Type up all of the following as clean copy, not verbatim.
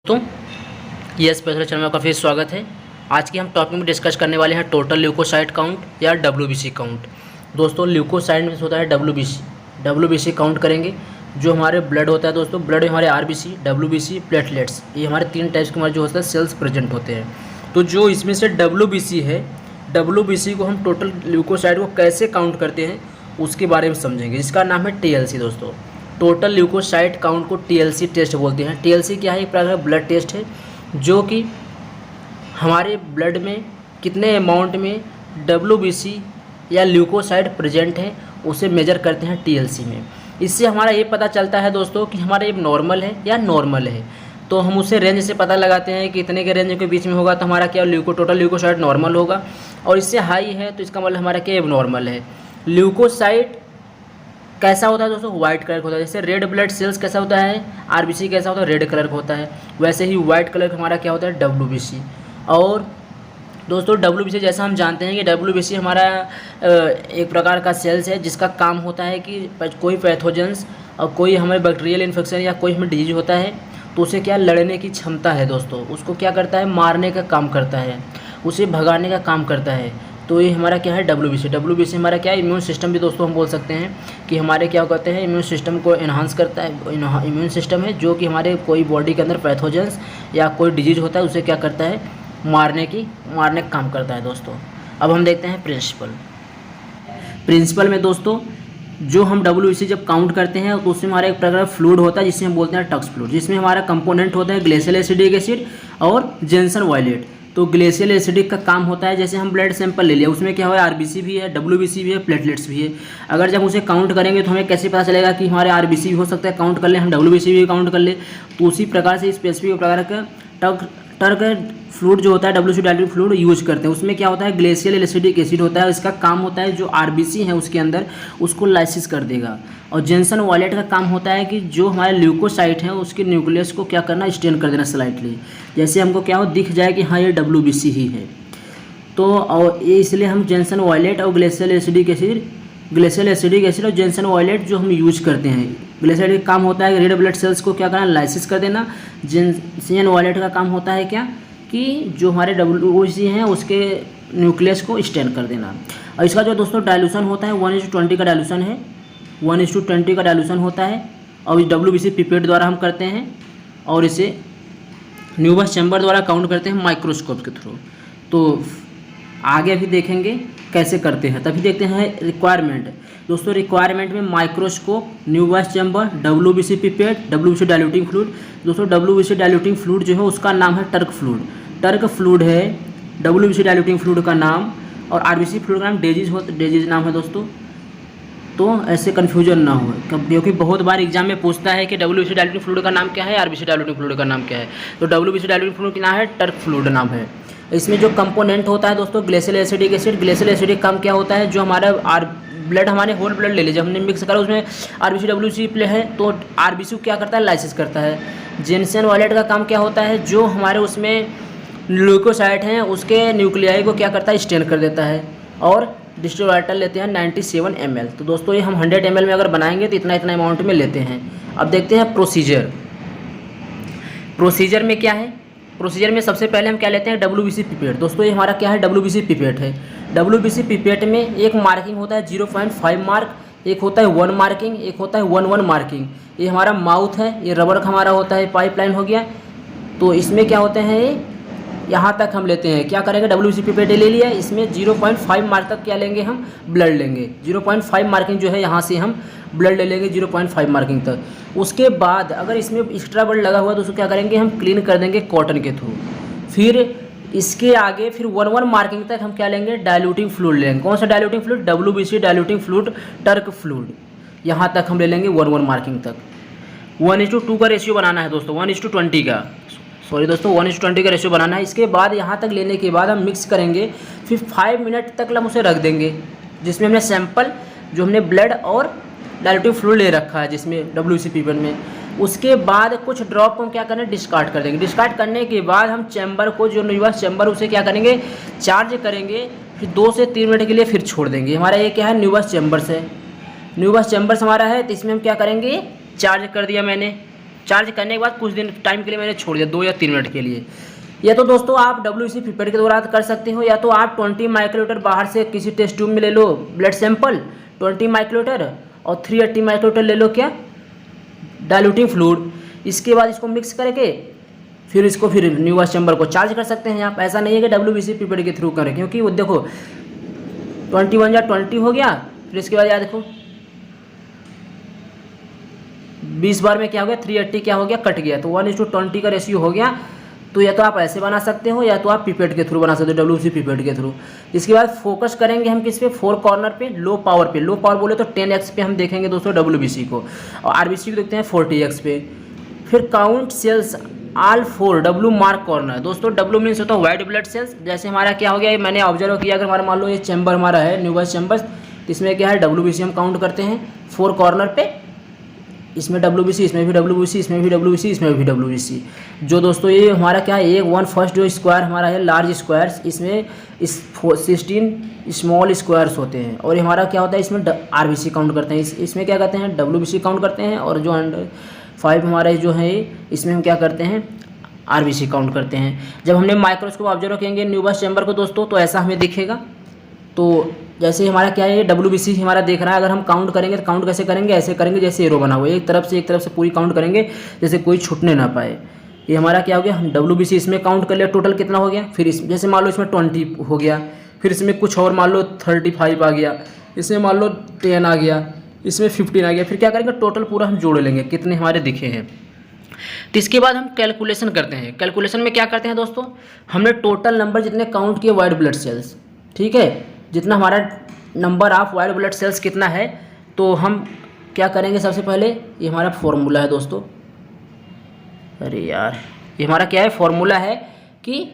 तो ये special channel में आपका फिर स्वागत है। आज की हम टॉपिक में डिस्कस करने वाले हैं टोटल ल्यूकोसाइट काउंट या डब्ल्यूबीसी काउंट। दोस्तों ल्यूकोसाइट में होता है डब्ल्यूबीसी काउंट करेंगे। जो हमारे ब्लड होता है दोस्तों, ब्लड में हमारे आरबीसी, डब्ल्यूबीसी, प्लेटलेट्स, ये हमारे तीन टाइप्स के हमारे जो होता है सेल्स प्रेजेंट होते हैं। तो जो इसमें से डब्ल्यूबीसी है, डब्ल्यूबीसी को हम टोटल ल्यूकोसाइट को कैसे काउंट करते हैं उसके बारे में समझेंगे, जिसका नाम है टीएलसी। दोस्तों टोटल ल्यूकोसाइट काउंट को टीएलसी टेस्ट बोलते हैं। टीएलसी क्या है? एक प्रकार का ब्लड टेस्ट है जो कि हमारे ब्लड में कितने अमाउंट में डब्ल्यूबीसी या ल्यूकोसाइट प्रेजेंट है उसे मेजर करते हैं टीएलसी में। इससे हमारा ये पता चलता है दोस्तों कि हमारा ये नॉर्मल है या नॉर्मल है। तो हम उसे रेंज से पता लगाते हैं कि इतने के रेंज के बीच में होगा तो हमारा क्या टोटल ल्यूकोसाइट नॉर्मल होगा, और इससे हाई है तो इसका मतलब हमारा क्या एबनॉर्मल है। ल्यूकोसाइट कैसा होता है दोस्तों? वाइट कलर का होता है। जैसे रेड ब्लड सेल्स कैसा होता है, आरबीसी कैसा होता है, रेड कलर का होता है, वैसे ही वाइट कलर का हमारा क्या होता है, डब्ल्यूबीसी। और दोस्तों डब्ल्यूबीसी जैसा हम जानते हैं कि डब्ल्यूबीसी हमारा एक प्रकार का सेल्स है जिसका काम होता है कि कोई पैथोजेंस और कोई हमें बैक्टीरियल इन्फेक्शन या कोई हमें डिजीज होता है तो उसे क्या लड़ने की क्षमता है दोस्तों, उसको क्या करता है, मारने का काम करता है, उसे भगाने का काम करता है। तो ये हमारा क्या है, डब्ल्यूबीसी हमारा क्या है, इम्यून सिस्टम भी दोस्तों हम बोल सकते हैं कि हमारे क्या कहते हैं, इम्यून सिस्टम को एनहांस करता है। इम्यून सिस्टम है जो कि हमारे कोई बॉडी के अंदर पैथोजेंस या कोई डिजीज होता है उसे क्या करता है, मारने का काम करता है दोस्तों। अब हम देखते हैं प्रिंसिपल में दोस्तों, जो हम डब्ल्यूबीसी जब काउंट करते हैं तो उसमें हमारा एक प्रकार का फ्लूइड होता है जिसे हम बोलते हैं टक्स फ्लूइड, जिसमें हमारा कंपोनेंट होता है ग्लेशियल एसिडिक एसिड और जेंसन वायलेट। तो ग्लेशियल एसिडिक का काम होता है, जैसे हम ब्लड सैंपल ले लिया, उसमें क्या हुआ, आरबीसी भी है, डब्ल्यूबीसी भी है, प्लेटलेट्स भी है। अगर जब उसे काउंट करेंगे तो हमें कैसे पता चलेगा कि हमारे आरबीसी भी हो सकता है काउंट कर ले, हम डब्ल्यूबीसी भी काउंट कर ले। तो उसी प्रकार से स्पेसिफिक प्रकार का टर्क फ्लूइड जो होता है, डब्ल्यूबीसी डाइल्यूटेड फ्लूइड यूज करते हैं। उसमें क्या होता है, ग्लेशियल एसिडिक एसिड होता है। इसका काम होता है जो आरबीसी है उसके अंदर उसको लाइसिस कर देगा। और जेंसन वायलेट का काम होता है कि जो हमारे ल्यूकोसाइट है उसके न्यूक्लियस को क्या करना, स्टेन कर देना स्लाइटली, जैसे हमको क्या हो दिख जाए कि हाँ ये डब्ल्यूबीसी ही है। तो और ये इसलिए हम जेंसन वायलेट और ग्लेशियल एसिडिक एसिड और जेंसन वायलेट जो हम यूज करते हैं। ग्लेशियल का काम होता है रेड ब्लड सेल्स को क्या करना, लाइसिस कर देना। जेंसन वायलेट का काम होता है क्या, कि जो हमारे डब्ल्यूबीसी हैं उसके न्यूक्लियस को स्टेन कर देना। और इसका जो दोस्तों डाइल्यूशन होता है 1:20 का डाइल्यूशन है, 1:20 का डाइल्यूशन होता है। और इस डब्ल्यूबीसी पिपेट द्वारा हम करते हैं और इसे न्यूबस चैम्बर द्वारा काउंट करते हैं माइक्रोस्कोप के थ्रू। तो आगे भी देखेंगे कैसे करते हैं, तभी देखते हैं रिक्वायरमेंट। दोस्तों रिक्वायरमेंट में microscope, न्यूबस chamber, WBC pipette, WBC diluting fluid. दोस्तों डब्ल्यूबीसी डाइल्यूटिंग फ्लूइड जो है उसका नाम है टर्क फ्लूइड है डब्ल्यूबीसी डाइल्यूटिंग फ्लूइड का नाम, और आरबीसी फ्लूइड का नाम डेजिज नाम है दोस्तों। तो ऐसे कन्फ्यूजन ना हो, क्योंकि बहुत बार एग्जाम में पूछता है कि डब्ल्यूबीसी डाइल्यूटिंग फ्लूइड का नाम क्या है, आरबीसी डाइल्यूटिंग फ्लूइड का नाम क्या है। तो डब्ल्यूबीसी डाइल्यूटिंग फ्लूइड का नाम है टर्क फ्लूइड नाम है। इसमें जो कंपोनेंट होता है दोस्तों ग्लेशियल एसिडिक काम क्या होता है, जो हमारा ब्लड, हमारे होल ब्लड ले लीजिए, हमने मिक्स करा, उसमें आरबीसी डब्ल्यूबीसी प्ले है तो आरबीसी क्या करता है, लाइसिस करता है। जेंसन वायलेट का काम क्या होता है, जो हमारे उसमें ल्यूकोसाइट हैं उसके न्यूक्लियाई को क्या करता है, स्टेन कर देता है। और डिस्ट्रीब्यूटर लेते हैं 97 ml। तो दोस्तों ये हम 100 ml में अगर बनाएंगे तो इतना अमाउंट में लेते हैं। अब देखते हैं प्रोसीजर में क्या है। प्रोसीजर में सबसे पहले हम क्या लेते हैं, डब्ल्यूबीसी पिपेट। दोस्तों ये हमारा क्या है, डब्ल्यूबीसी पिपेट है। डब्ल्यूबीसी पिपेट में एक मार्किंग होता है 0.5 मार्क, एक होता है 1 मार्किंग, एक होता है 1 मार्किंग। ये हमारा माउथ है, ये रबर का हमारा होता है, पाइपलाइन हो गया। तो इसमें क्या होते हैं, यहाँ तक हम लेते हैं, क्या करेंगे, डब्ल्यूबीसी पिपेट ले लिया, इसमें 0.5 मार्क तक क्या लेंगे, हम ब्लड लेंगे। 0.5 मार्किंग जो है यहाँ से हम ब्लड ले लेंगे 0.5 मार्किंग तक। उसके बाद अगर इसमें एक्स्ट्रा ब्लड लगा हुआ तो उसको क्या करेंगे, हम क्लीन कर देंगे कॉटन के थ्रू। फिर इसके आगे फिर 1 मार्किंग तक हम क्या लेंगे, डाइल्यूटिंग फ्लूइड लेंगे। कौन सा diluting fluid, WBC diluting fluid Turk fluid, यहाँ तक हम ले लेंगे 1 मार्किंग तक। 1:2 का रेशियो बनाना है दोस्तों, 1:20 का, सॉरी दोस्तों 1:20 का रेशियो बनाना है। इसके बाद यहाँ तक लेने के बाद हम मिक्स करेंगे, फिर 5 मिनट तक हम उसे रख देंगे, जिसमें हमने सैंपल, जो हमने ब्लड और डाइल्यूटिंग फ्लूइड ले रखा है जिसमें डब्ल्यूबीसी पिपेट में। उसके बाद कुछ ड्रॉप हम क्या करें, डिस्कार्ड कर देंगे। डिस्कार्ड करने के बाद हम चैम्बर को, जो न्यूबस चैम्बर, उसे क्या करेंगे, चार्ज करेंगे, फिर 2 से 3 मिनट के लिए फिर छोड़ देंगे। हमारा ये क्या है, न्यूबस चैम्बर्स है, न्यूबस चैम्बर्स हमारा है। तो इसमें हम क्या करेंगे, चार्ज कर दिया मैंने, चार्ज करने के बाद कुछ दिन टाइम के लिए मैंने छोड़ दिया, 2 या 3 मिनट के लिए। या तो दोस्तों आप WBC प्रीपेड के द्वारा कर सकते हो, या तो आप 20 माइक्रोलीटर बाहर से किसी टेस्ट ट्यूब में ले लो ब्लड सैंपल 20 माइक्रोलीटर, और 380 माइक्रोलीटर ले लो क्या, डाइल्यूटिंग फ्लूइड। इसके बाद इसको मिक्स करके फिर न्यूबस चैम्बर को चार्ज कर सकते हैं आप। ऐसा नहीं है कि WBC प्रीपेड के थ्रू करें, क्योंकि वो देखो 21 या 20 हो गया, फिर इसके बाद यार देखो 20 बार में क्या हो गया, 380 क्या हो गया, कट गया, तो 1:20 का रेशियो हो गया। तो या तो आप ऐसे बना सकते हो, या तो आप प्रीपेड के थ्रू बना सकते हो, WBC प्रीपेड के थ्रू। इसके बाद फोकस करेंगे हम किस पे, 4 कॉर्नर पे, लो पावर पे। लो पावर बोले तो 10x पे हम देखेंगे दोस्तों WBC को, और RBC को देखते हैं 40x पे। फिर count cells all 4 W mark corner. दोस्तों W मीन्स होता है वाइट ब्लड सेल्स। जैसे हमारा क्या हो गया, मैंने ऑब्जर्व किया, अगर हमारा मान लो ये चैम्बर हमारा है न्यूबस चैम्बर, तो इसमें क्या है WBC हम काउंट करते हैं 4 कॉर्नर पे। इसमें WBC, इसमें भी WBC, इसमें भी WBC, इसमें भी WBC। जो दोस्तों ये हमारा क्या है, एक 1/1 जो स्क्वायर हमारा है लार्ज स्क्वायर्स, इसमें 16 स्मॉल स्क्वायर्स होते हैं। और ये हमारा क्या होता है, इसमें RBC काउंट करते हैं, इसमें क्या करते हैं WBC काउंट करते हैं। और जो अंडर 5 हमारा जो है इसमें हम क्या करते हैं, RBC काउंट करते हैं। जब हमने माइक्रोस्कोप ऑब्जर्व करेंगे न्यूबस चैम्बर को दोस्तों, तो ऐसा हमें दिखेगा। तो जैसे हमारा क्या है, WBC हमारा देख रहा है, अगर हम काउंट करेंगे तो काउंट कैसे करेंगे, ऐसे करेंगे जैसे एरो बना हुआ है, एक तरफ से पूरी काउंट करेंगे, जैसे कोई छूटने ना पाए। ये हमारा क्या हो गया, WBC इसमें काउंट कर लिया, टोटल कितना हो गया। फिर इस जैसे मान लो इसमें 20 हो गया, फिर इसमें कुछ और मान लो 35 आ गया, इसमें मान लो 10 आ गया, इसमें 15 आ गया। फिर क्या करेंगे, टोटल पूरा हम जोड़ लेंगे कितने हमारे दिखे हैं। तो इसके बाद हम कैलकुलेशन करते हैं। कैलकुलेशन में क्या करते हैं दोस्तों, हमने टोटल नंबर जितने काउंट किए वाइट ब्लड सेल्स, ठीक है, जितना हमारा number of white blood sales कितना है, तो हम क्या करेंगे, सबसे पहले ये हमारा फॉर्मूला है दोस्तों। अरे यार, ये हमारा क्या है, फॉर्मूला है कि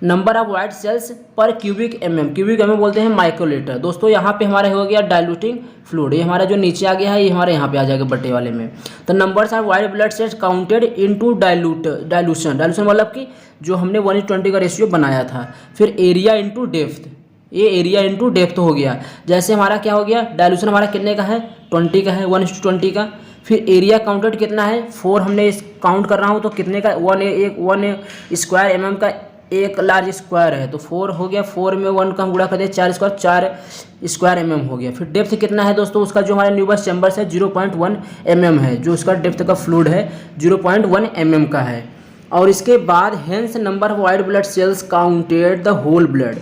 नंबर ऑफ वाइट सेल्स पर क्यूबिक mm बोलते हैं माइक्रोलीटर। दोस्तों यहाँ पे हमारा हो गया डाइल्यूटिंग फ्लूइड, ये हमारा जो नीचे आ गया है, ये हमारे यहाँ पे आ जाएगा बटे वाले में। तो numbers of white blood cells counted into dilution मतलब कि जो हमने 1:20 का रेशियो बनाया था। फिर एरिया इंटू डेप्थ, ये एरिया इंटू डेप्थ हो गया। जैसे हमारा क्या हो गया, डाइल्यूशन हमारा कितने का है, 20 का है, 1:20 का। फिर एरिया काउंटेड कितना है, 4 हमने इस काउंट कर रहा हूँ, तो कितने का, 1 स्क्वायर mm का एक लार्ज स्क्वायर है, तो 4 हो गया, 4 में 1 का हम गुणा कर दिया, 4 स्क्वायर, 4 स्क्वायर mm हो गया। फिर डेप्थ कितना है दोस्तों उसका, जो हमारा न्यूबस चैम्बर्स है 0.1 mm है, जो उसका डेप्थ का फ्लूइड है 0.1 mm का है। और इसके बाद hence number of white blood cells counted the whole blood.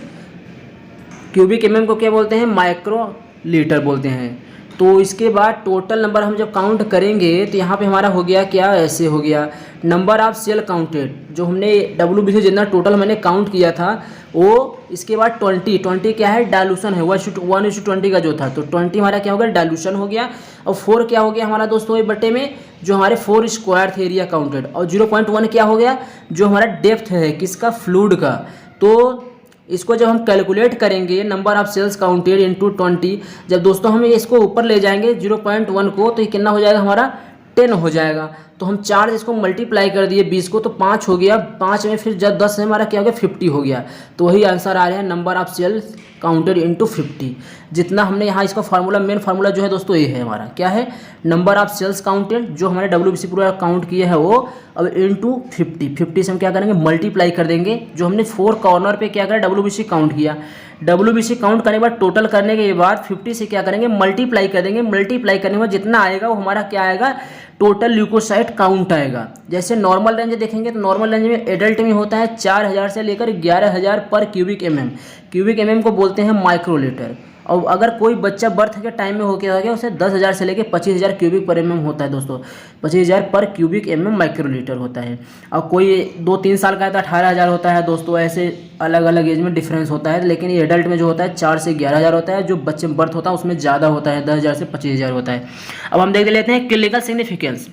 Cubic mm को क्या बोलते हैं, माइक्रोलीटर बोलते हैं। तो इसके बाद टोटल नंबर हम जब काउंट करेंगे, तो यहाँ पे हमारा हो गया क्या, ऐसे हो गया नंबर ऑफ सेल काउंटेड, जो हमने WBC जितना टोटल मैंने काउंट किया था वो। इसके बाद 20 क्या है, डाइल्यूशन है, 1:20 का जो था, तो 20 हमारा क्या हो गया, डाइल्यूशन हो गया। और 4 क्या हो गया हमारा दोस्तों, ये बटे में जो हमारे 4 स्क्वायर थे एरिया काउंटेड। और 0.1 क्या हो गया, जो हमारा डेप्थ है किसका, फ्लूइड का। तो इसको जब हम कैलकुलेट करेंगे number of cells counted into 20, जब दोस्तों हम इसको ऊपर ले जाएंगे 0.1 को, तो ये कितना हो जाएगा हमारा, 10 हो जाएगा। तो हम 4 इसको मल्टीप्लाई कर दिए 20 को, तो 5 हो गया, 5 में फिर जब 10 में हमारा क्या हो गया, 50 हो गया। तो वही आंसर आ रहा है, number of cells counted into 50। जितना हमने यहाँ इसका फार्मूला, मेन फार्मूला जो है दोस्तों ये है हमारा, क्या है, नंबर ऑफ सेल्स काउंटेड, जो हमारे WBC पूरा काउंट किया है वो, अब इनटू 50 से हम क्या करेंगे, मल्टीप्लाई कर देंगे। जो हमने 4 कॉर्नर पे क्या करें, WBC काउंट किया, WBC काउंट करने के बाद टोटल करने के बाद 50 से क्या करेंगे, मल्टीप्लाई कर देंगे। मल्टीप्लाई करने के बाद जितना आएगा वो हमारा क्या आएगा, टोटल ल्यूकोसाइट काउंट आएगा। जैसे नॉर्मल रेंज देखेंगे तो नॉर्मल रेंज में एडल्ट में होता है 4000 से लेकर 11000 पर क्यूबिक mm को बोलते हैं माइक्रोलीटर। और अगर कोई बच्चा बर्थ के टाइम में हो गया उसे 10,000 से लेकर 25,000 क्यूबिक पर mm होता है दोस्तों, 25,000 पर क्यूबिक mm माइक्रोलीटर होता है। और कोई 2-3 साल का है तो 18,000 होता है दोस्तों। ऐसे अलग अलग एज में डिफरेंस होता है, लेकिन ये एडल्ट में जो होता है 4 से 11,000 होता है। जो बच्चे में बर्थ होता है उसमें ज़्यादा होता है, 10,000 से 25,000 होता है। अब हम देख लेते हैं क्लिनिकल सिग्निफिकेंस।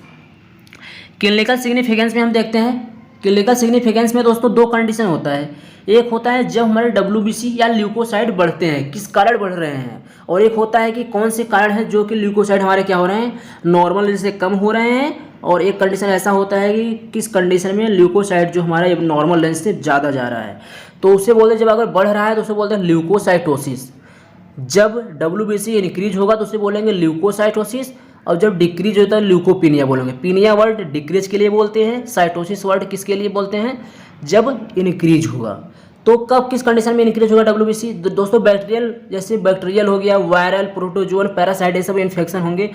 क्लिनिकल सिग्निफिकेंस में हम देखते हैं, क्लिनिकल सिग्निफिकेंस में दोस्तों 2 कंडीशन होता है। एक होता है जब हमारे WBC या ल्यूकोसाइड बढ़ते हैं, किस कारण बढ़ रहे हैं, और एक होता है कि कौन से कारण है जो कि ल्यूकोसाइड हमारे क्या हो रहे हैं, नॉर्मल रेंज से कम हो रहे हैं। और एक कंडीशन ऐसा होता है कि किस कंडीशन में ल्यूकोसाइड जो हमारा नॉर्मल रेंज से ज़्यादा जा रहा है, तो उससे बोलते हैं जब अगर बढ़ रहा है तो उसे बोलते हैं ल्यूकोसाइटोसिस। जब WBC इंक्रीज होगा तो उसे बोलेंगे ल्यूकोसाइटोसिस, और जब डिक्रीज होता है ल्यूकोपीनिया बोलेंगे। पीनिया वर्ड डिक्रीज के लिए बोलते हैं, साइटोसिस वर्ड किसके लिए बोलते हैं, जब इंक्रीज होगा। तो कब किस कंडीशन में इंक्रीज होगा WBC दोस्तों, बैक्टीरियल, जैसे बैक्टीरियल हो गया, वायरल, प्रोटोजोअल, पैरासाइट, ये सब इन्फेक्शन होंगे,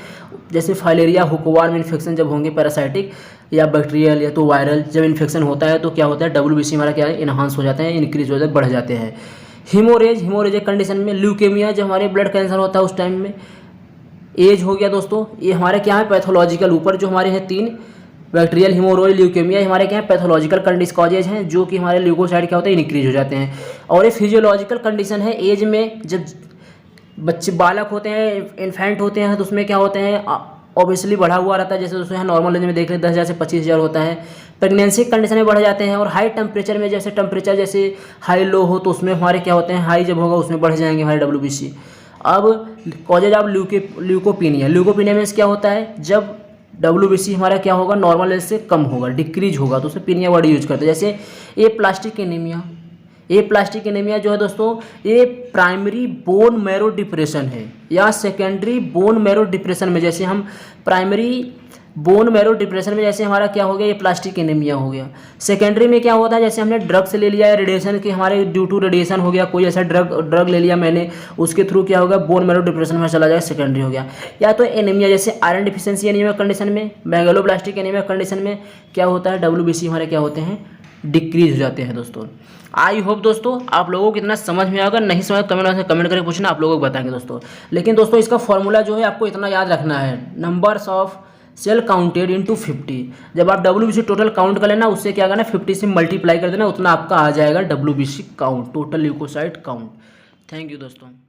जैसे फाइलेरिया, हुकवार्म इन्फेक्शन जब होंगे पैरासाइटिक या बैक्टीरियल या तो वायरल, जब इन्फेक्शन होता है तो क्या होता है WBC हमारा क्या है, इन्हांस हो जाते हैं, इंक्रीज हो जाते हैं, बढ़ जाते हैं। हीमोरेज कंडीशन में, ल्यूकेमिया जब हमारे ब्लड कैंसर होता है उस टाइम में। एज हो गया दोस्तों, ये हमारे क्या है पैथोलॉजिकल, ऊपर जो हमारे हैं 3 बैक्टीरियल, हीमोरोइड, ल्यूकेमिया, हमारे क्या है पैथोलॉजिकल कॉजेज हैं, जो कि हमारे ल्यूकोसाइड क्या होता है इंक्रीज हो जाते हैं। और ये फिजियोलॉजिकल कंडीशन है, एज में जब बच्चे बालक होते हैं, इन्फेंट होते हैं, तो उसमें क्या होते हैं ऑब्वियसली बढ़ा हुआ रहता है, जैसे दोस्तों यहाँ नॉर्मल रेंज में देख रहे हैं 10,000 से 25,000 होता है। प्रेगनेंसी कंडीशन में बढ़ जाते हैं। और हाई टेम्परेचर में, जैसे टेम्परेचर जैसे हाई लो हो तो उसमें हमारे क्या होते हैं, हाई जब होगा उसमें बढ़ जाएंगे हमारे WBC। अब कॉजेज ऑफ ल्यूकोपीनिया मीन्स क्या होता है, जब WBC हमारा क्या होगा नॉर्मल रेंज से कम होगा, डिक्रीज होगा, तो उसमें पीनिया वर्ड यूज करते हैं। जैसे प्लास्टिक एनीमिया जो है दोस्तों, ये प्राइमरी बोन मैरो डिप्रेशन है या सेकेंडरी बोन मैरो डिप्रेशन में, जैसे हम प्राइमरी बोन मैरो डिप्रेशन में जैसे हमारा क्या हो गया, ये प्लास्टिक एनीमिया हो गया। सेकेंडरी में क्या होता है, जैसे हमने ड्रग्स ले लिया है, रेडिएशन के हमारे ड्यू टू रेडिएशन हो गया, कोई ऐसा ड्रग ले लिया मैंने, उसके थ्रू क्या होगा बोन मैरो डिप्रेशन में चला जाएगा, सेकेंडरी हो गया। या तो एनीमिया, जैसे आयरन डिफिशिएंसी एनीमिया कंडीशन में, मेगालोब्लास्टिक एनीमिया कंडीशन में क्या होता है WBC हमारे क्या होते हैं डिक्रीज हो जाते हैं दोस्तों। आई होप दोस्तों आप लोगों को इतना समझ में आएगा, नहीं समझ कमेंट करके पूछना, आप लोगों को बताएंगे दोस्तों। लेकिन दोस्तों इसका फॉर्मूला जो है आपको इतना याद रखना है, numbers of cell counted into 50। जब आप WBC टोटल काउंट कर लेना, उससे क्या करना 50 से मल्टीप्लाई कर देना, उतना आपका आ जाएगा WBC count, total leucocyte count. Thank you दोस्तों।